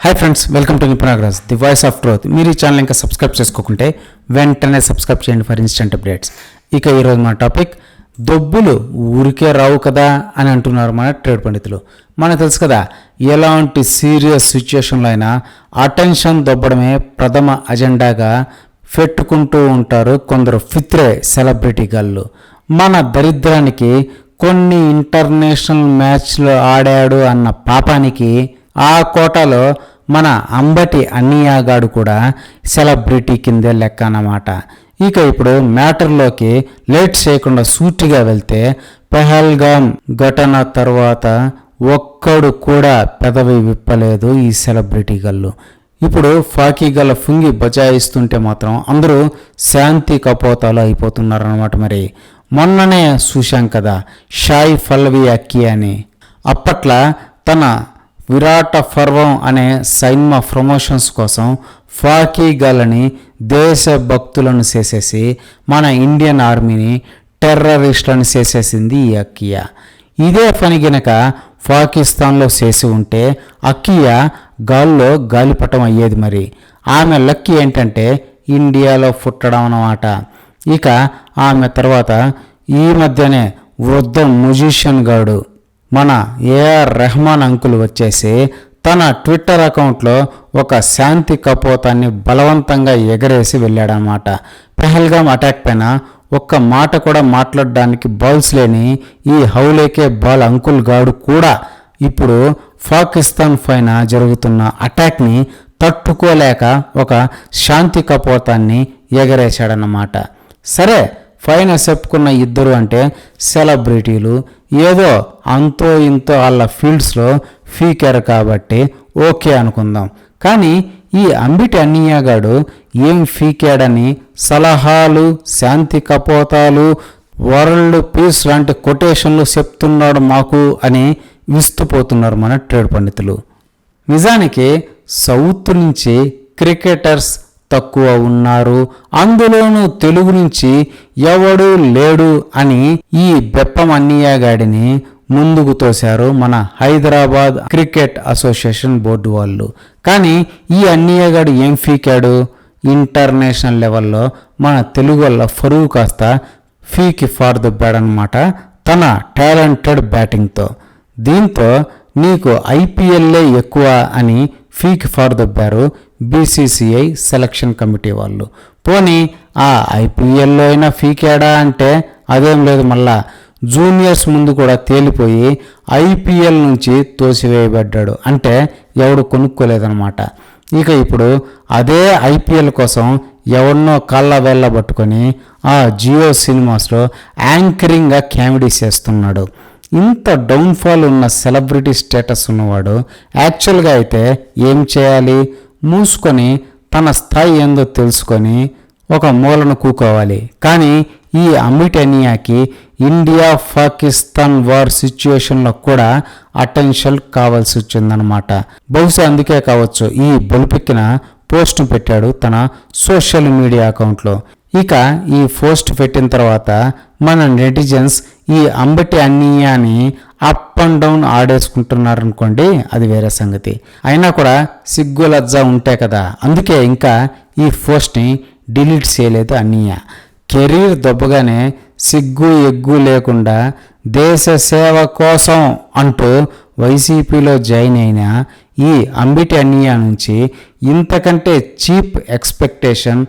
Hi friends, welcome to Nipunagraj the voice of truth. మీరు ఈ channel ఇంకా సబ్స్క్రైబ్ చేసుకోకుంటే వెంటనే సబ్స్క్రైబ్ చేయండి ఫర్ ఇన్స్టెంట్ అప్డేట్స్. ఇక ఈరోజు మన టాపిక్, దొబ్బులు ఊరికే రావు కదా అని అంటున్నారు మన ట్రేడ్ పండితులు. మనకు తెలుసు కదా, ఎలాంటి సీరియస్ సిచ్యుయేషన్లో అయినా అటెన్షన్ దొబ్బడమే ప్రథమ అజెండాగా పెట్టుకుంటూ ఉంటారు కొందరు ఫిత్రే సెలబ్రిటీ గళ్ళు. మన దరిద్రానికి కొన్ని ఇంటర్నేషనల్ మ్యాచ్లు ఆడాడు అన్న పాపానికి ఆ కోటాలో మన అంబటి అన్నయ్యగాడు కూడా సెలబ్రిటీ కిందే లెక్క అన్నమాట. ఇక ఇప్పుడు మ్యాటర్లోకి లేట్ చేయకుండా సూటిగా వెళ్తే, పెహల్గామ్ ఘటన తర్వాత ఒక్కడు కూడా పెదవి విప్పలేదు ఈ సెలబ్రిటీ గళ్ళు. ఇప్పుడు ఫాకీ గల ఫుంగి బజాయిస్తుంటే మాత్రం అందరూ శాంతి కపోతాలు అయిపోతున్నారన్నమాట. మరి మొన్ననే చూశాం కదా షాయి పల్లవి అక్కి అని. అప్పట్లో తన విరాట పర్వం అనే సినిమా ప్రమోషన్స్ కోసం ఫాకీ గలని దేశభక్తులను చేసేసి మన ఇండియన్ ఆర్మీని టెర్రరిస్టులను చేసేసింది ఈ అక్కియ. ఇదే పని గనక పాకిస్తాన్లో చేసి ఉంటే అక్కియ గాల్లో గాలిపటం అయ్యేది. మరి ఆమె లక్కీ ఏంటంటే ఇండియాలో పుట్టడం అన్నమాట. ఇక ఆమె తర్వాత ఈ మధ్యనే వృద్ధ మ్యూజిషియన్ గాడు మన ఏఆర్ రెహమాన్ అంకుల్ వచ్చేసి తన ట్విట్టర్ అకౌంట్లో ఒక శాంతి కపోతాన్ని బలవంతంగా ఎగరేసి వెళ్ళాడనమాట. పెహల్గామ్ అటాక్ పైన ఒక్క మాట కూడా మాట్లాడడానికి బాల్స్ లేని ఈ హౌలేకే బాల్ అంకుల్ గాడు కూడా ఇప్పుడు పాకిస్తాన్ పైన జరుగుతున్న అటాక్ని తట్టుకోలేక ఒక శాంతి కపోతాన్ని ఎగరేశాడన్నమాట. సరే, పైన చెప్పుకున్న ఇద్దరు అంటే సెలబ్రిటీలు, ఏదో అంతో ఇంతో వాళ్ళ ఫీల్డ్స్లో ఫీకారు కాబట్టి ఓకే అనుకుందాం. కానీ ఈ అంబటి అన్నయ్యగాడు ఏం ఫీకాడని సలహాలు, శాంతి కపోతాలు, వరల్డ్ పీస్ లాంటి కొటేషన్లు చెప్తున్నాడు మాకు అని విస్తుపోతున్నారు మన ట్రేడ్ పండితులు. నిజానికి సౌత్ నుంచి క్రికెటర్స్ తక్కువ ఉన్నారు, అందులోనూ తెలుగు నుంచి ఎవడు లేడు అని ఈ బెప్పం అన్నయ్యగాడిని ముందుకు తోశారు మన హైదరాబాద్ క్రికెట్ అసోసియేషన్ బోర్డు వాళ్ళు. కానీ ఈ అన్నయ్యగాడు ఏం ఫీకాడు? ఇంటర్నేషనల్ లెవెల్లో మన తెలుగు వల్ల ఫరువు కాస్త ఫీకి ఫార్ దుబ్బాడనమాట తన టాలెంటెడ్ బ్యాటింగ్తో. దీంతో నీకు ఐపీఎల్లే ఎక్కువ అని ఫీకి ఫార్ దొబ్బారు బీసీసీఐ సెలక్షన్ కమిటీ వాళ్ళు. పోనీ ఆ ఐపీఎల్లో అయినా ఫీకాడా అంటే అదేం లేదు, మళ్ళా జూనియర్స్ ముందు కూడా తేలిపోయి ఐపీఎల్ నుంచి తోసివేయబడ్డాడు. అంటే ఎవడు కొనుక్కోలేదన్నమాట. ఇక ఇప్పుడు అదే ఐపీఎల్ కోసం ఎవరినో కాళ్ళ వెళ్ళబట్టుకొని ఆ జియో సినిమాస్లో యాంకరింగ్గా కామెడీ చేస్తున్నాడు. ఇంత డౌన్ఫాల్ ఉన్న సెలబ్రిటీ స్టేటస్ ఉన్నవాడు యాక్చువల్గా అయితే ఏం చేయాలి? మూసుకొని తన స్థాయి ఏందో తెలుసుకొని ఒక మూలను కూకోవాలి. కానీ ఈ అంబటి అన్నయ్యకి ఇండియా పాకిస్తాన్ వార్ సిచ్యువేషన్లో కూడా అటెన్షన్ కావాల్సి వచ్చిందనమాట. బహుశా అందుకే కావచ్చు ఈ బొలిపెక్కిన పోస్ట్ పెట్టాడు తన సోషల్ మీడియా అకౌంట్లో. ఇక ఈ పోస్ట్ పెట్టిన తర్వాత మన నెటిజన్స్ ఈ అంబటి అన్నయ్యని అప్ అండ్ డౌన్ ఆడేసుకుంటున్నారనుకోండి, అది వేరే సంగతి. అయినా కూడా సిగ్గు లజ్జ ఉంటాయి కదా, అందుకే ఇంకా ఈ పోస్ట్ని డిలీట్ చేయలేదు అన్నయ్య. కెరీర్ దొబ్బగానే సిగ్గు ఎగ్గు లేకుండా దేశ సేవ కోసం అంటూ వైసీపీలో జాయిన్ అయిన ఈ అంబటి అన్నయ్య నుంచి ఇంతకంటే చీప్ ఎక్స్పెక్టేషన్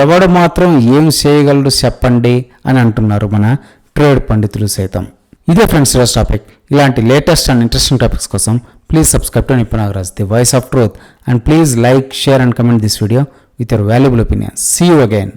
ఎవడు మాత్రం ఏం చేయగలడు చెప్పండి అని అంటున్నారు మన ట్రేడ్ పండితులు సైతం. ఇదే ఫ్రెండ్స్ ఈరోజు టాపిక్. ఇలాంటి లేటెస్ట్ అండ్ ఇంట్రెస్టింగ్ టాపిక్స్ కోసం please subscribe to Nipunagraj the voice of truth, and please like, share and comment this video with your valuable opinions. See you again.